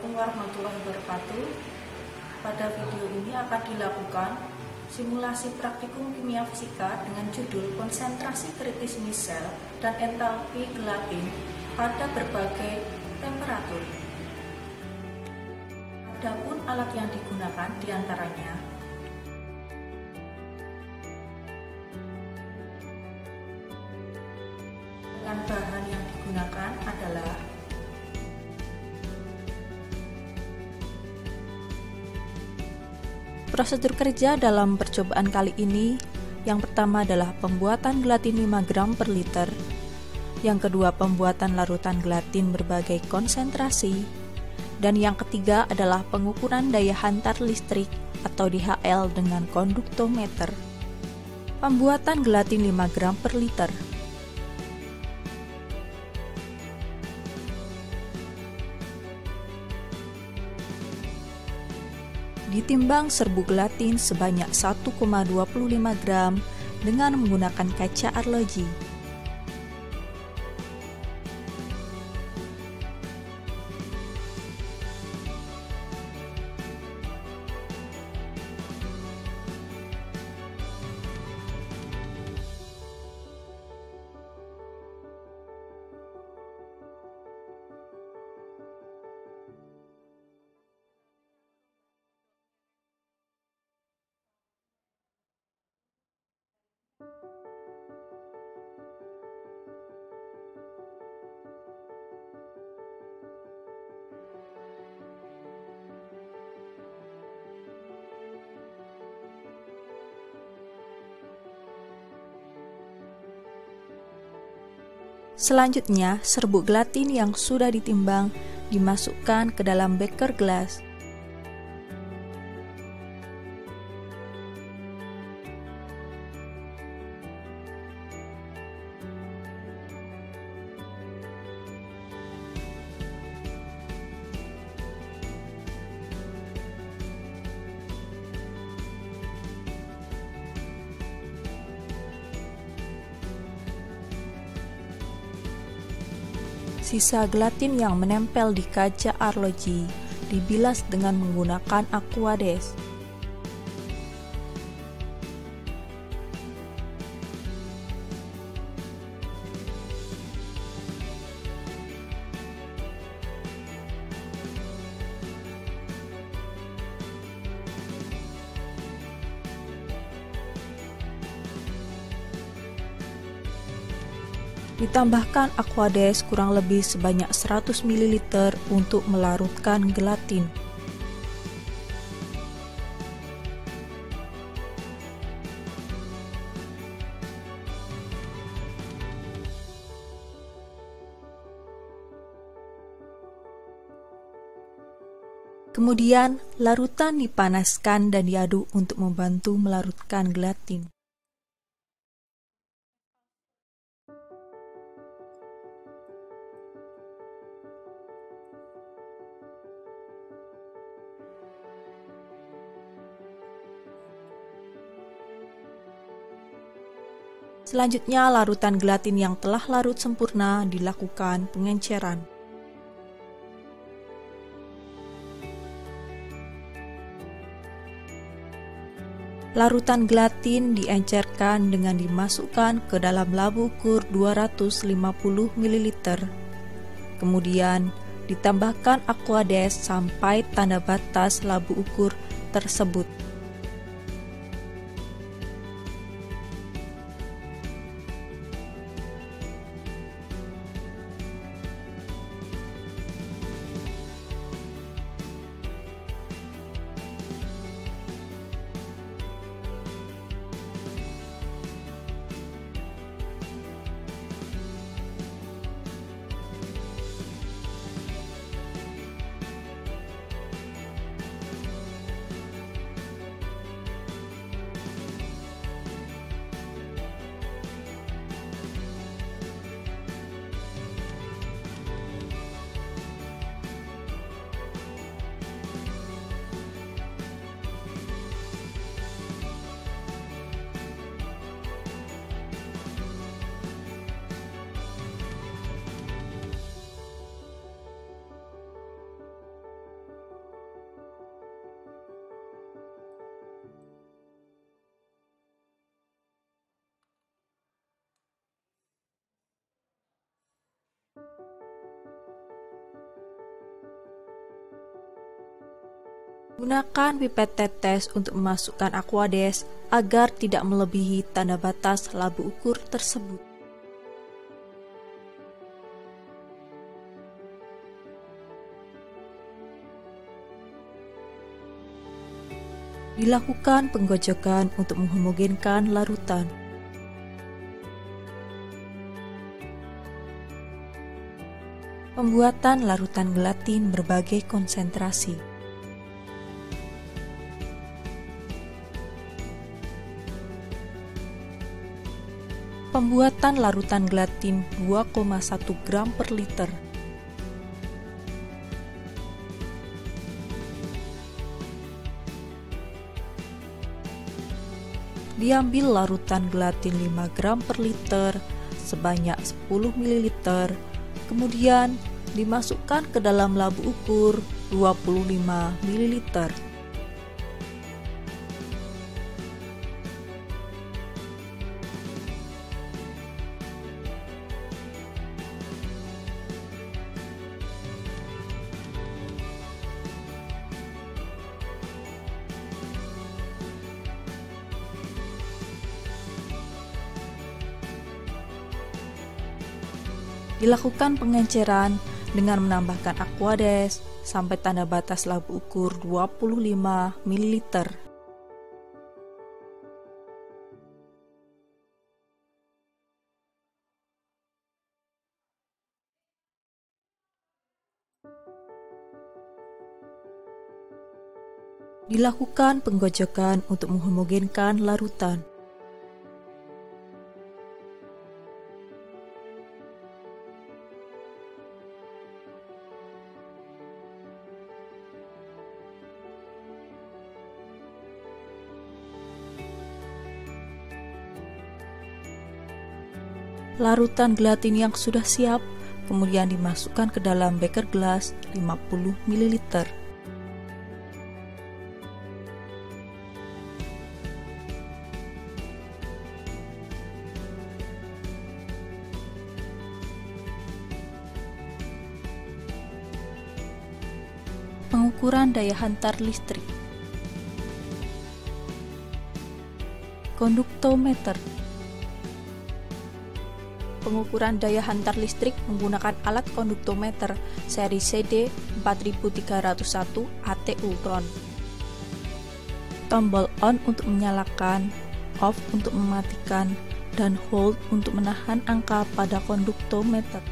Assalamualaikum warahmatullahi wabarakatuh. Pada video ini akan dilakukan simulasi praktikum kimia fisika dengan judul konsentrasi kritis misel dan entalpi gelatin pada berbagai temperatur. Adapun alat yang digunakan diantaranya bahan yang digunakan adalah prosedur kerja dalam percobaan kali ini. Yang pertama adalah pembuatan gelatin 5 gram per liter. Yang kedua pembuatan larutan gelatin berbagai konsentrasi. Dan yang ketiga adalah pengukuran daya hantar listrik atau DHL dengan konduktometer. Pembuatan gelatin 5 gram per liter. Ditimbang serbuk gelatin sebanyak 1,25 gram dengan menggunakan kaca arloji. Selanjutnya, serbuk gelatin yang sudah ditimbang dimasukkan ke dalam beker gelas. Sisa gelatin yang menempel di kaca arloji dibilas dengan menggunakan aquades. Ditambahkan aquades kurang lebih sebanyak 100 ml untuk melarutkan gelatin. Kemudian, larutan dipanaskan dan diaduk untuk membantu melarutkan gelatin. Selanjutnya, larutan gelatin yang telah larut sempurna dilakukan pengenceran. Larutan gelatin diencerkan dengan dimasukkan ke dalam labu ukur 250 ml. Kemudian, ditambahkan aquades sampai tanda batas labu ukur tersebut. Gunakan pipet tetes untuk memasukkan Aquades agar tidak melebihi tanda batas labu ukur tersebut. Dilakukan penggojokan untuk menghomogenkan larutan. Pembuatan larutan gelatin berbagai konsentrasi. Pembuatan larutan gelatin 2,1 gram per liter. Diambil larutan gelatin 5 gram per liter sebanyak 10 ml, kemudian dimasukkan ke dalam labu ukur 25 ml. Dilakukan pengenceran dengan menambahkan Aquades sampai tanda batas labu ukur 25 ml. Dilakukan penggojokan untuk menghomogenkan larutan. Larutan gelatin yang sudah siap kemudian dimasukkan ke dalam beker gelas 50 ml. Pengukuran daya hantar listrik. Konduktometer. Pengukuran daya hantar listrik menggunakan alat konduktometer seri CD 4301 AT Ultron. Tombol on untuk menyalakan, off untuk mematikan, dan hold untuk menahan angka pada konduktometer.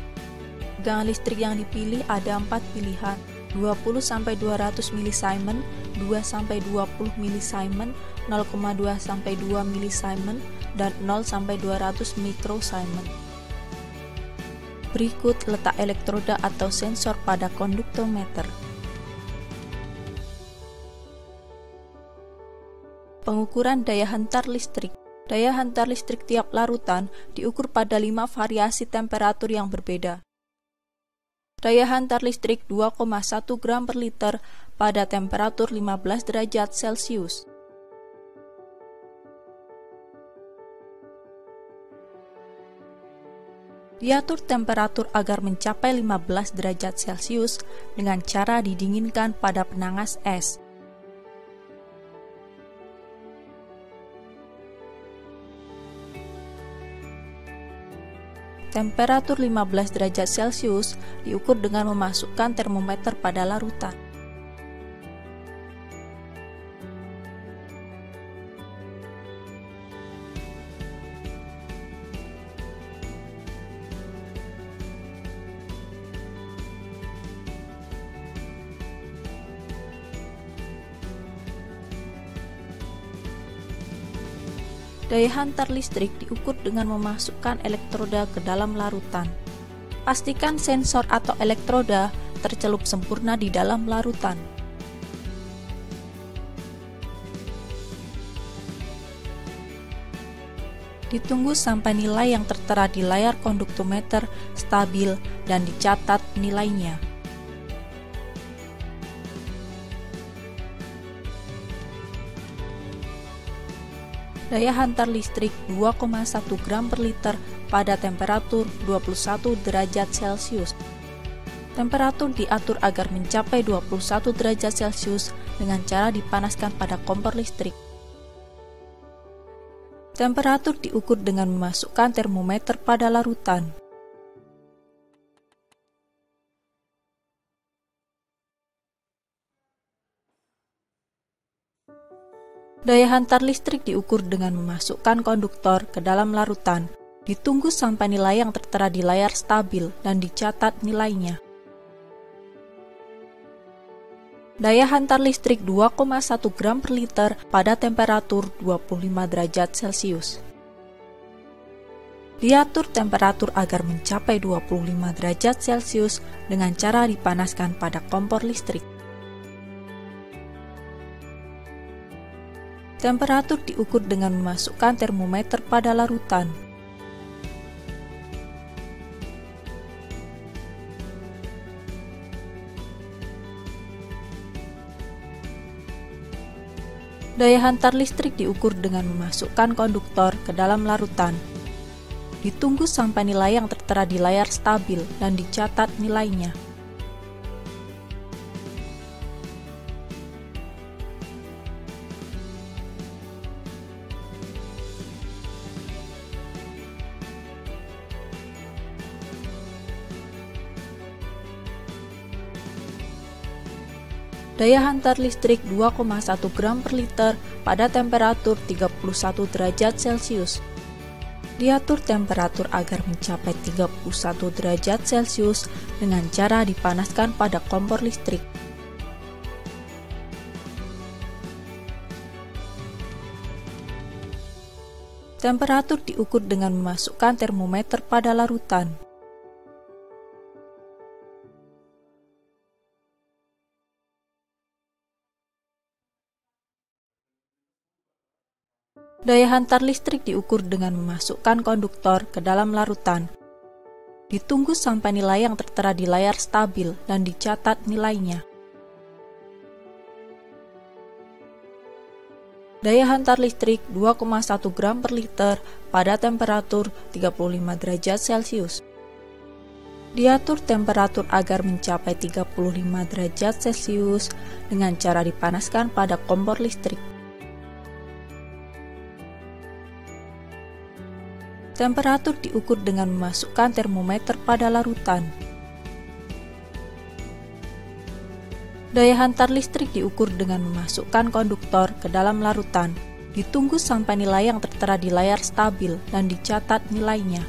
Tegangan listrik yang dipilih ada 4 pilihan, 20-200 mS, 2-20 mS, 0,2-2 mS, dan 0-200 mikrosiemens. Berikut letak elektroda atau sensor pada konduktometer. Pengukuran daya hantar listrik. Daya hantar listrik tiap larutan diukur pada 5 variasi temperatur yang berbeda. Daya hantar listrik 2,1 gram per liter pada temperatur 15 derajat Celcius. Diatur temperatur agar mencapai 15 derajat Celcius dengan cara didinginkan pada penangas es. Temperatur 15 derajat Celcius diukur dengan memasukkan termometer pada larutan. Daya hantar listrik diukur dengan memasukkan elektroda ke dalam larutan. Pastikan sensor atau elektroda tercelup sempurna di dalam larutan. Ditunggu sampai nilai yang tertera di layar konduktometer stabil dan dicatat nilainya. Daya hantar listrik 2,1 gram per liter pada temperatur 21 derajat Celcius. Temperatur diatur agar mencapai 21 derajat Celcius dengan cara dipanaskan pada kompor listrik. Temperatur diukur dengan memasukkan termometer pada larutan. Daya hantar listrik diukur dengan memasukkan konduktor ke dalam larutan. Ditunggu sampai nilai yang tertera di layar stabil dan dicatat nilainya. Daya hantar listrik 2,1 gram per liter pada temperatur 25 derajat Celcius. Diatur temperatur agar mencapai 25 derajat Celcius dengan cara dipanaskan pada kompor listrik. Temperatur diukur dengan memasukkan termometer pada larutan. Daya hantar listrik diukur dengan memasukkan konduktor ke dalam larutan. Ditunggu sampai nilai yang tertera di layar stabil dan dicatat nilainya. Daya hantar listrik 2,1 gram per liter pada temperatur 31 derajat Celcius. Diatur temperatur agar mencapai 31 derajat Celcius dengan cara dipanaskan pada kompor listrik. Temperatur diukur dengan memasukkan termometer pada larutan. Daya hantar listrik diukur dengan memasukkan konduktor ke dalam larutan. Ditunggu sampai nilai yang tertera di layar stabil dan dicatat nilainya. Daya hantar listrik 2,1 gram per liter pada temperatur 35 derajat Celcius. Diatur temperatur agar mencapai 35 derajat Celcius dengan cara dipanaskan pada kompor listrik. Temperatur diukur dengan memasukkan termometer pada larutan. Daya hantar listrik diukur dengan memasukkan konduktor ke dalam larutan. Ditunggu sampai nilai yang tertera di layar stabil dan dicatat nilainya.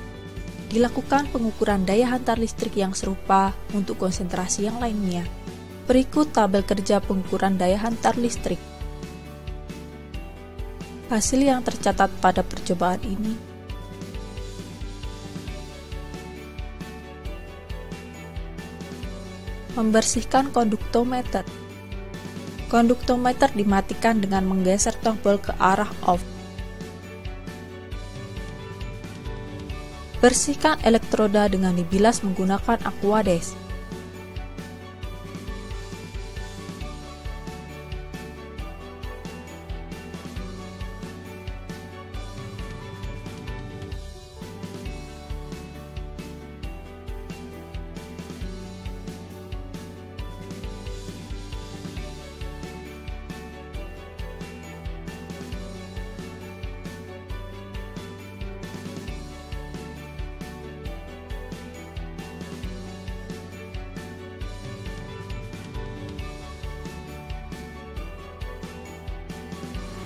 Dilakukan pengukuran daya hantar listrik yang serupa untuk konsentrasi yang lainnya. Berikut tabel kerja pengukuran daya hantar listrik. Hasil yang tercatat pada percobaan ini. Membersihkan konduktometer. Konduktometer dimatikan dengan menggeser tombol ke arah off. Bersihkan elektroda dengan dibilas menggunakan Aquades.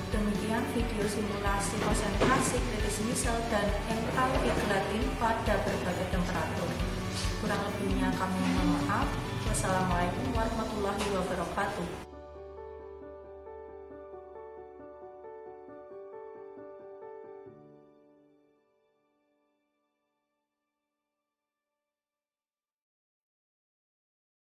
Demikian video simulasi konsentrasi kritis misal dan entalpi gelatin pada berbagai temperatur. Kurang lebihnya kami mohon maaf. Wassalamualaikum warahmatullahi wabarakatuh.